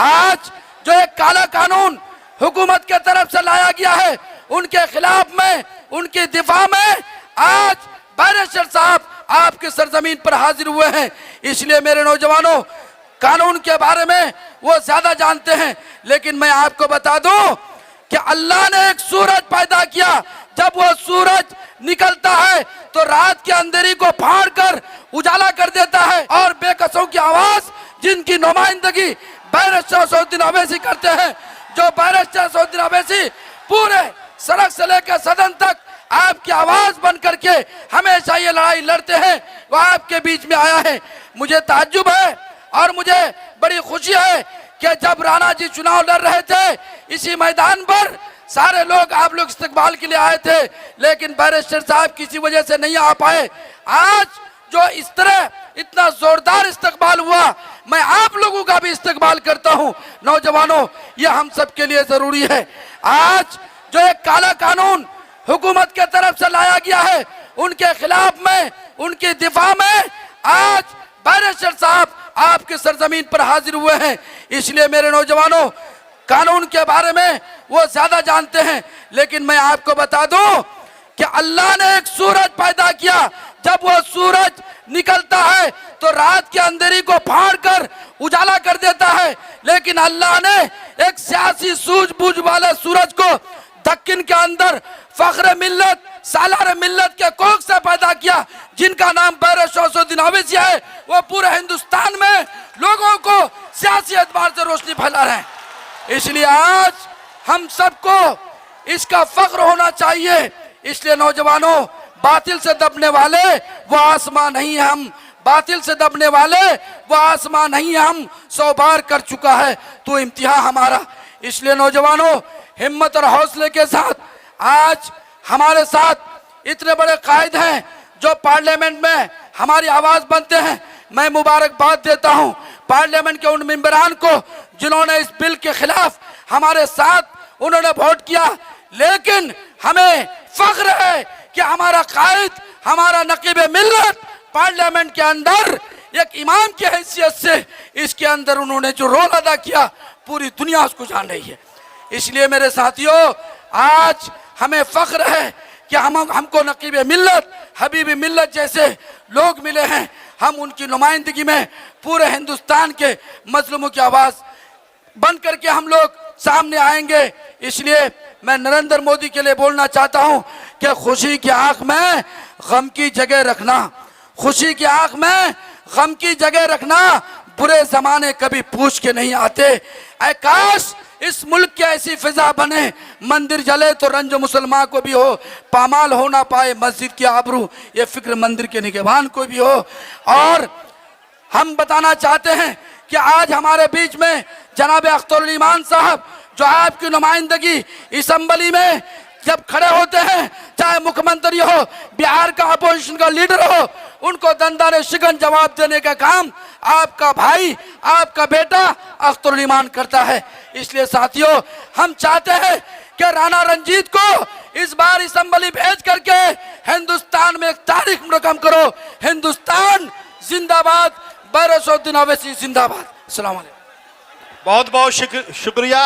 आज जो एक काला कानून हुकूमत के तरफ से लाया गया है, उनके खिलाफ में, उनकी दिफा में आज बैरिस्टर साहब आपकी सरजमीन पर हाजिर हुए हैं। इसलिए मेरे नौजवानों, कानून के बारे में वो ज्यादा जानते हैं, लेकिन मैं आपको बता दूं कि अल्लाह ने एक सूरज पैदा किया। जब वो सूरज निकलता है तो रात के अंधेरी को फाड़ कर उजाला कर देता है, और बेकसों की आवाज जिनकी नुमाइंदगी बैरिस्टर असदुद्दीन अवैसी करते हैं, जो बैरिस्टर असदुद्दीन अवैसी पूरे सड़क से लेकर सदन तक आपकी आवाज बन करके हमेशा ये लड़ाई लड़ते हैं, वो आपके बीच में आया है। मुझे ताज्जुब है और मुझे बड़ी खुशी है कि जब राणा जी चुनाव लड़ रहे थे, इसी मैदान पर सारे लोग, आप लोग इस्तकबाल के लिए आए थे, लेकिन बैरिस्टर साहब किसी वजह से नहीं आ पाए। आज जो इस तरह इतना जोरदार इस्तकबाल हुआ, मैं आप लोगों का भी इस्तकबाल करता हूं। नौजवानों, यह हम सब के लिए जरूरी है। आज जो एक काला कानून हुकूमत के तरफ से लाया गया है, उनके खिलाफ में, उनकी दिफा में आज बैरिस्टर साहब आपकी सरजमीन पर हाजिर हुए हैं। इसलिए मेरे नौजवानों, कानून के बारे में वो ज्यादा जानते हैं, लेकिन मैं आपको बता दूं कि अल्लाह ने एक सूरज पैदा किया। जब वो सूरज निकलता है तो रात के अंधेरी को फाड़ कर उजाला कर देता है, लेकिन अल्लाह ने एक सियासी सूझबूझ वाले सूरज को दक्कन के अंदर फख्र मिल्लत, सालार मिल्लत के कोख से पैदा किया, जिनका नाम बैरिस्टर असदुद्दीन अवैसी है। वो पूरे हिंदुस्तान में लोगों को सियासी एतबार से रोशनी फैला रहे हैं। इसलिए आज हम सबको इसका फख्र होना चाहिए। इसलिए नौजवानों, बातिल से दबने वाले वो आसमां नहीं है, हम बातिल से दबने वाले वो आसमां नहीं है, हम 100 बार कर चुका है तो इम्तिहान हमारा। इसलिए नौजवानों, हिम्मत और हौसले के साथ आज हमारे साथ इतने बड़े कायद हैं जो पार्लियामेंट में हमारी आवाज बनते हैं। मैं मुबारकबाद देता हूं पार्लियामेंट के उन मेंबरान को जिन्होंने इस बिल के खिलाफ हमारे साथ उन्होंने वोट किया, लेकिन हमें फख्र है कि हमारा कायद, हमारा नकीब मिल्लत पार्लियामेंट के अंदर एक इमाम की हैसियत से इसके अंदर उन्होंने जो रोल अदा किया, पूरी दुनिया उसको जान रही है। इसलिए मेरे साथियों, आज हमें फख्र है कि हमको नकीब मिल्लत, हबीब मिल्लत जैसे लोग मिले हैं। हम उनकी नुमाइंदगी में पूरे हिंदुस्तान के मजलूमों की आवाज बन करके हम लोग सामने आएंगे। इसलिए मैं नरेंद्र मोदी के लिए बोलना चाहता हूं कि खुशी की आंख में गम की जगह रखना, खुशी की आंख में गम की जगह रखना। बुरे जमाने कभी पूछ के नहीं आते। ऐ काश इस मुल्क की ऐसी फिजा बने, मंदिर जले तो रंज मुसलमान को भी हो, पामाल हो ना पाए मस्जिद की आबरू, ये फिक्र मंदिर के निगहबान को भी हो। और हम बताना चाहते हैं कि आज हमारे बीच में जनाब अख्तरुल ईमान साहब, जो आपकी नुमाइंदगी असेंबली में जब खड़े होते हैं, चाहे मुख्यमंत्री हो, बिहार का अपोजिशन का लीडर हो, उनको दंदाने शिकन जवाब देने का काम आपका भाई, आपका बेटा अख्तरुल ईमान करता है। इसलिए साथियों, हम चाहते हैं कि राणा रंजीत को इस बार असेंबली भेज करके हिंदुस्तान में एक तारीख रकम करो। हिंदुस्तान जिंदाबाद, बैरिस्टर असदुद्दीन अवैसी जिंदाबाद। अस्सलाम वालेकुम। बहुत बहुत शुक्रिया।